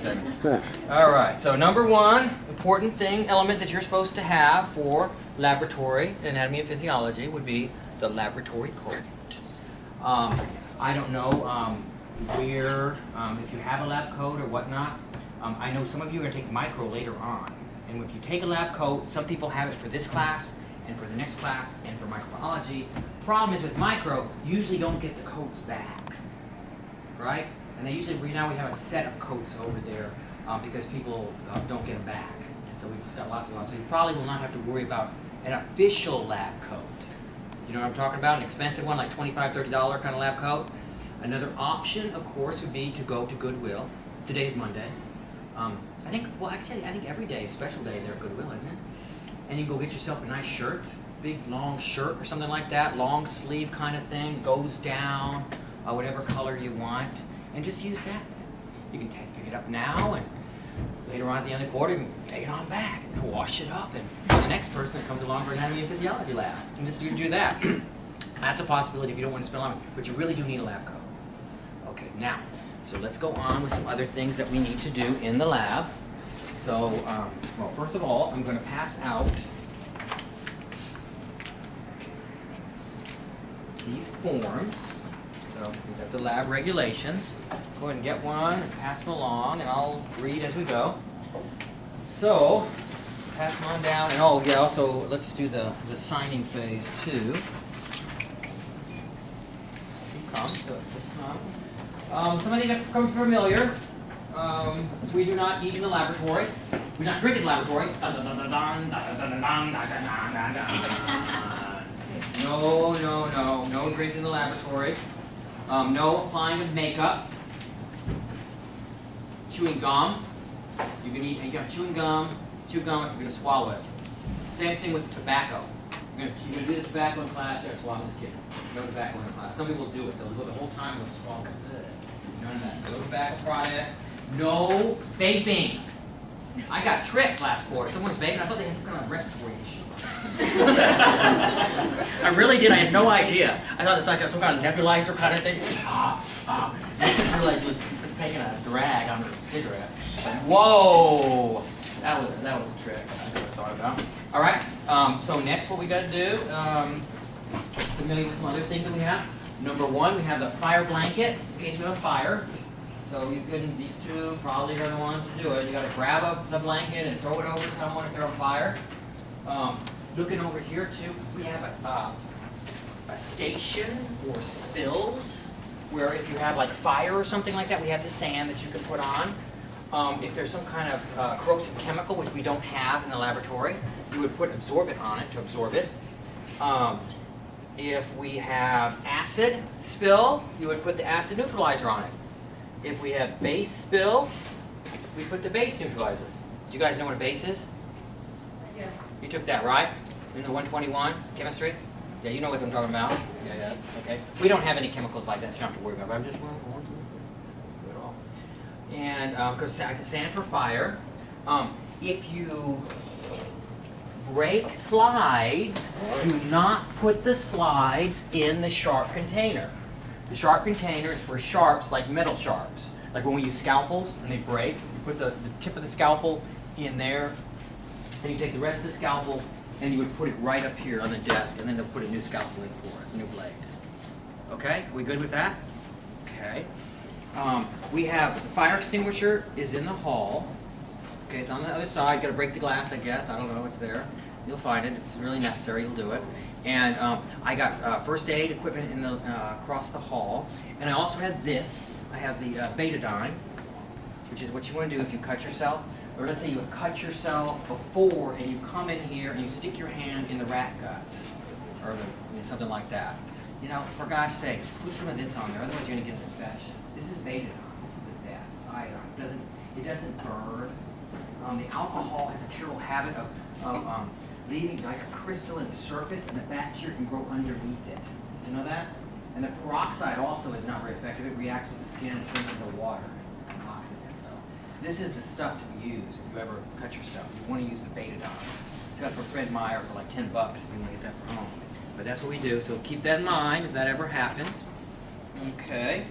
everything. All right, so number one, important thing, element that you're supposed to have for laboratory anatomy and physiology would be the laboratory coat. I don't know where, if you have a lab coat or whatnot. I know some of you are going to take micro later on. And if you take a lab coat, some people have it for this class and for the next class and for microbiology. Problem is with micro, you usually don't get the coats back, right? And they usually, now we have a set of coats over there because people don't get them back. And so we just got lots and lots. So you probably will not have to worry about an official lab coat. You know what I'm talking about? An expensive one, like $25, $30 kind of lab coat. Another option, of course, would be to go to Goodwill. Today's Monday. I think every day is special day there at Goodwill, isn't it? And you can go get yourself a nice shirt, big long shirt or something like that, long sleeve kind of thing, goes down, whatever color you want, and just use that. You can pick it up now, and later on at the end of the quarter, you can take it on back, and then wash it up, and for the next person that comes along for anatomy and physiology lab, and just do that. That's a possibility if you don't want to spend long, but you really do need a lab coat. Okay, now, so let's go on with some other things that we need to do in the lab. So, well, first of all, I'm going to pass out these forms. So we've got the lab regulations. Go ahead and get one and pass them along, and I'll read as we go. So, pass them on down, and oh yeah, also let's do the signing phase too. Some of these are become familiar. We do not eat in the laboratory. We do not drink in the laboratory. No drinking in the laboratory. No applying of makeup. Chewing gum. You can eat, you got chewing gum, chew gum if you're going to swallow it. Same thing with tobacco. You're going to do the tobacco in class, you're going to swallow this kid. No tobacco in class. Some people do it. They'll go the whole time and swallow it. None of that. No tobacco products. No vaping. I got tricked last quarter. Someone's vaping. I thought they had some kind of respiratory issue. I really did. I had no idea. I thought it was like some kind of nebulizer kind of thing. I realized he was taking a drag on a cigarette. Whoa! That was a trick I never thought about. All right. So next, what we got to do? Familiar with some other things that we have. Number one, we have the fire blanket in case we have a fire. So these two probably are the ones to do it. You got to grab up the blanket and throw it over someone if they're on fire. Looking over here too, we have a station for spills, where if you have like fire or something like that, we have the sand that you can put on. If there's some kind of corrosive chemical, which we don't have in the laboratory, you would put absorbent on it to absorb it. If we have acid spill, you would put the acid neutralizer on it. If we have base spill, we put the base neutralizer. Do you guys know what a base is? Yeah. You took that, right? In the 121 chemistry? Yeah, you know what I'm talking about. Yeah. Okay. We don't have any chemicals like that, so you don't have to worry about it. But I'm just going to do it all. And because the sand for fire. If you break slides, do not put the slides in the sharp container. The sharp container is for sharps, like metal sharps. Like when we use scalpels and they break, you put the tip of the scalpel in there, and you take the rest of the scalpel and you would put it right up here on the desk, and then they'll put a new scalpel in for us, a new blade. Okay, we good with that? Okay. We have the fire extinguisher is in the hall. Okay, it's on the other side. Got to break the glass, I guess. I don't know. It's there. You'll find it. If it's really necessary, you'll do it. And I got first aid equipment in the across the hall. And I also have this. I have the betadine, which is what you want to do if you cut yourself. Or let's say you cut yourself before, and you come in here and you stick your hand in the rat guts, or something like that. You know, for gosh sakes, put some of this on there. Otherwise, you're going to get an infection. This is betadine. This is the best. Iodine. It doesn't burn. The alcohol has a terrible habit of leaving like a crystalline surface, and the bacteria can grow underneath it. Did you know that? And the peroxide also is not very effective. It reacts with the skin and turns into water and oxygen. So this is the stuff to use if you ever cut yourself. You want to use the betadine. It's got for Fred Meyer for like $10 if you want to get that from home. But that's what we do. So keep that in mind if that ever happens. Okay.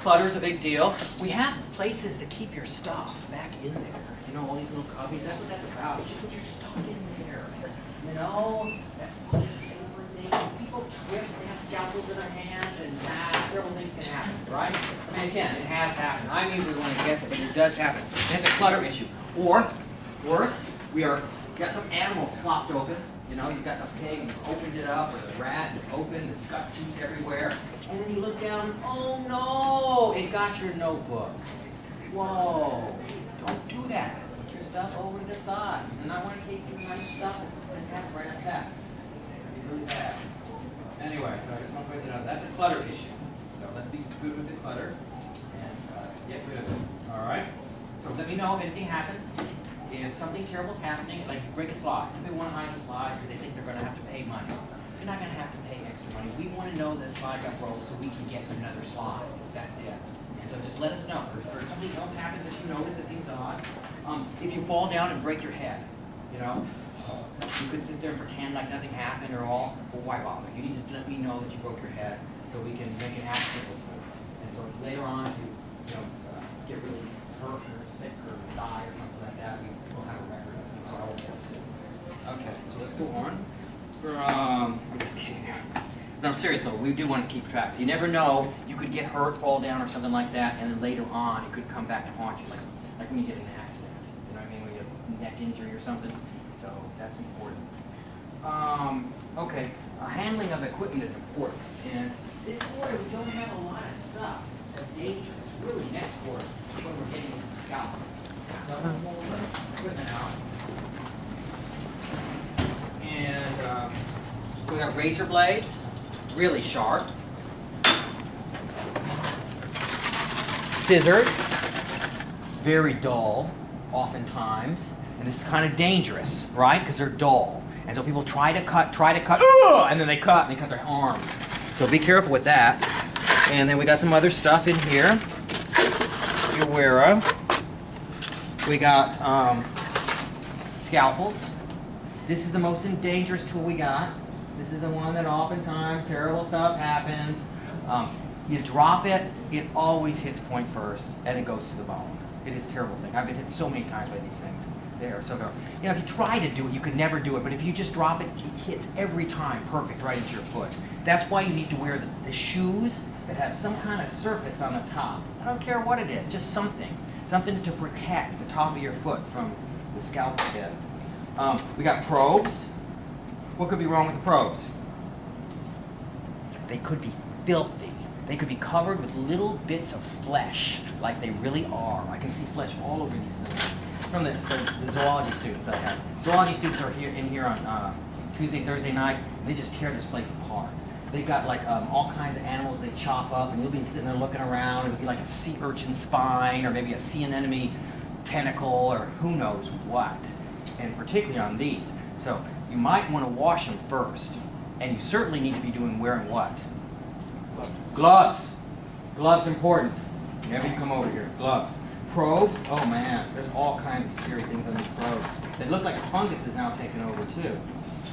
Clutter's a big deal. We have places to keep your stuff back in there. You know, all these little cubbies, that's what that's about. You should put your stuff in there. You know, that's one of the safer things. People trip, they have scalpels in their hands, and terrible things can happen, right? I mean, again, it has happened. I'm usually the one that gets it, but it does happen. And it's a clutter issue. Or, worse, we got some animals slopped open. You know, you've got the pig, and you've opened it up, or the rat, and it's open, and it's got juice everywhere. And then you look down, and oh no, it got your notebook. Whoa, don't do that. Put your stuff over to the side. You do not want to keep your nice stuff and have it right like that. It'd be really bad. Anyway, so I just want to point that out. That's a clutter issue. So let's be good with the clutter and get rid of it. All right? So let me know if anything happens. If something terrible is happening, like you break a slide. Some people want to hide the slide because they think they're going to have to pay money. You're not going to have to pay extra money. We want to know that slide got broke so we can get another slide. That's it. So just let us know. Or if something else happens that you notice that seems odd. If you fall down and break your head, you know, you could sit there and pretend like nothing happened or all. Well, why bother? You need to let me know that you broke your head so we can make an accident with you. And so if later on if you get really hurt or sick or die or something like that, we'll have a record of it. So I won't miss it. Okay, so let's go on. I'm just kidding. No, I'm serious though. We do want to keep track. You never know. You could get hurt, fall down, or something like that, and then later on it could come back to haunt you, like when you get in an accident. You know what I mean? When you have a neck injury or something. So that's important. Okay, handling of equipment is important. And this quarter we don't have a lot of stuff that's dangerous. Really, next quarter when we're getting some scalpels. So I'm going to pull the equipment out. And so we got razor blades, really sharp. Scissors, very dull, oftentimes. And this is kind of dangerous, right? Because they're dull. And so people try to cut, and then they cut, and they cut their arm. So be careful with that. And then we got some other stuff in here you're aware of. We got scalpels. This is the most dangerous tool we got. This is the one that oftentimes terrible stuff happens. You drop it, it always hits point first, and it goes to the bone. It is a terrible thing. I've been hit so many times by these things. They are so dark. You know, if you try to do it, you could never do it. But if you just drop it, it hits every time perfect right into your foot. That's why you need to wear the shoes that have some kind of surface on the top. I don't care what it is, just something. Something to protect the top of your foot from the scalpel tip. We got probes. What could be wrong with the probes? They could be filthy. They could be covered with little bits of flesh, like they really are. I can see flesh all over these things. From the zoology students that I have. Zoology students are in here on Tuesday, Thursday night, and they just tear this place apart. They've got like all kinds of animals they chop up, and you'll be sitting there looking around, and it'll be like a sea urchin spine, or maybe a sea anemone tentacle, or who knows what, and particularly on these. So you might want to wash them first, and you certainly need to be wearing what? Gloves. Gloves important. Whenever you come over here, gloves. Probes, oh man, there's all kinds of scary things on these probes. They look like a fungus is now taking over too.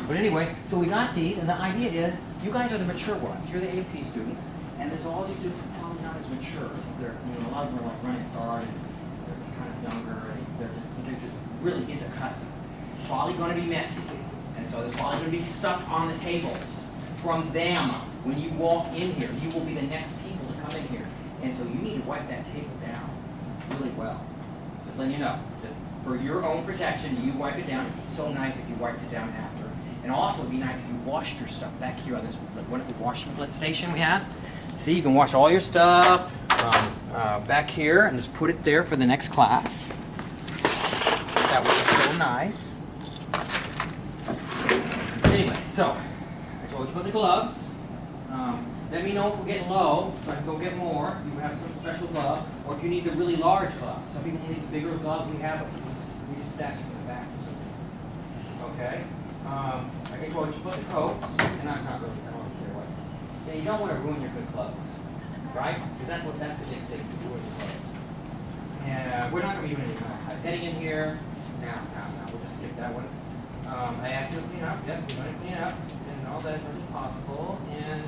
But anyway, so we got these, and the idea is, you guys are the mature ones. You're the AP students, and the zoology students are probably not as mature, since they're, a lot of them are like running start, and they're kind of younger, and they're just really into cutting. Probably going to be messy, and so they're probably going to be stuck on the tables. From them, when you walk in here, you will be the next people to come in here, and so you need to wipe that table down really well. Just letting you know. Just for your own protection, you wipe it down. It'd be so nice if you wiped it down after. And also it'd be nice if you washed your stuff back here on this wonderful washing station we have. See, you can wash all your stuff back here and just put it there for the next class. That would be so nice. Anyway, so I told you about the gloves. Let me know if we're getting low, so I can go get more. If you have some special glove, or if you need the really large glove. Some people need the bigger gloves we have, but we just stash them in the back or something. Okay. I told you to put the coats, and I'm not really, I don't care what. Yeah, you don't want to ruin your good clothes, right? Because that's the big thing, to ruin your clothes. And we're not going to be doing any heading in here. Now, we'll just skip that one. I asked you to clean up. Yep, we're going to clean up, and all that as much as possible. And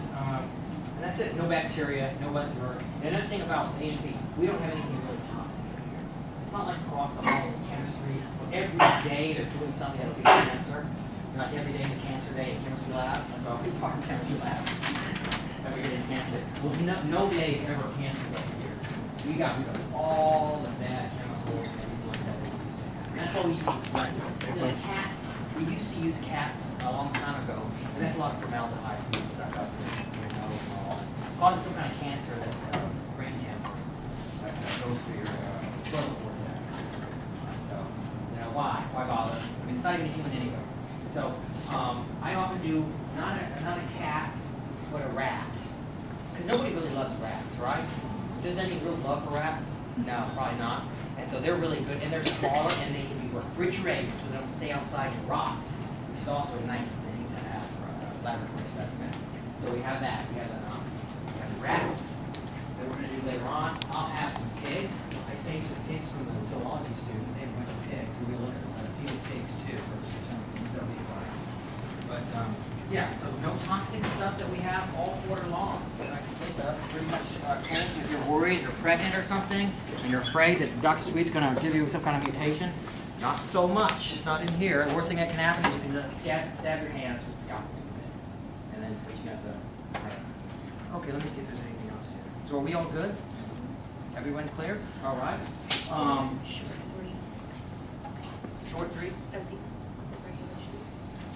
And that's it. No bacteria, no whatsoever. And another thing about A and B, we don't have anything really toxic in here. It's not like across the hall in chemistry, where every day they're doing something that'll give you cancer. Like every day is a cancer day in chemistry lab. That's always our chemistry lab. Every day is cancer day. Well, no day is ever a cancer day here. We got rid of all the bad chemicals and everything like that they used to have. And that's why we use the slime. The cats, we used to use cats a long time ago, and that's a lot of formaldehyde being stuck up in your nose and all. Causes some kind of cancer, that brain cancer, that goes through your throat vortex. So, why? Why bother? I mean, it's not even human anyway. So, I often do not a cat, but a rat. Because nobody really loves rats, right? Does any real love for rats? No, probably not. And so they're really good, and they're smaller, and they can be refrigerated, so they don't stay outside and rot, which is also a nice thing to have for a laboratory specimen. So we have that. We have the rats that we're going to do later on. I'll have some pigs. I saved some pigs from the zoology students. They have a bunch of pigs. So we'll look at a few pigs too for some things that we like. But yeah, so no toxic stuff that we have all quarter long. I can think of pretty much kids, if you're worried, you're pregnant or something, and you're afraid that Dr. Sweet's going to give you some kind of mutation, not so much. Not in here. The worst thing that can happen is you can stab your hands with scalpels and things. And then, but you got the. Okay, let me see if there's anything else here. So are we all good? Everyone's clear? All right. Short three Short three? of the regulations.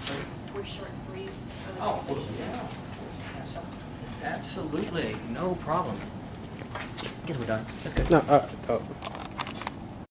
Sorry? We're short three of the Oh, regulations. yeah. Absolutely. No problem. I guess we're done. That's good. No,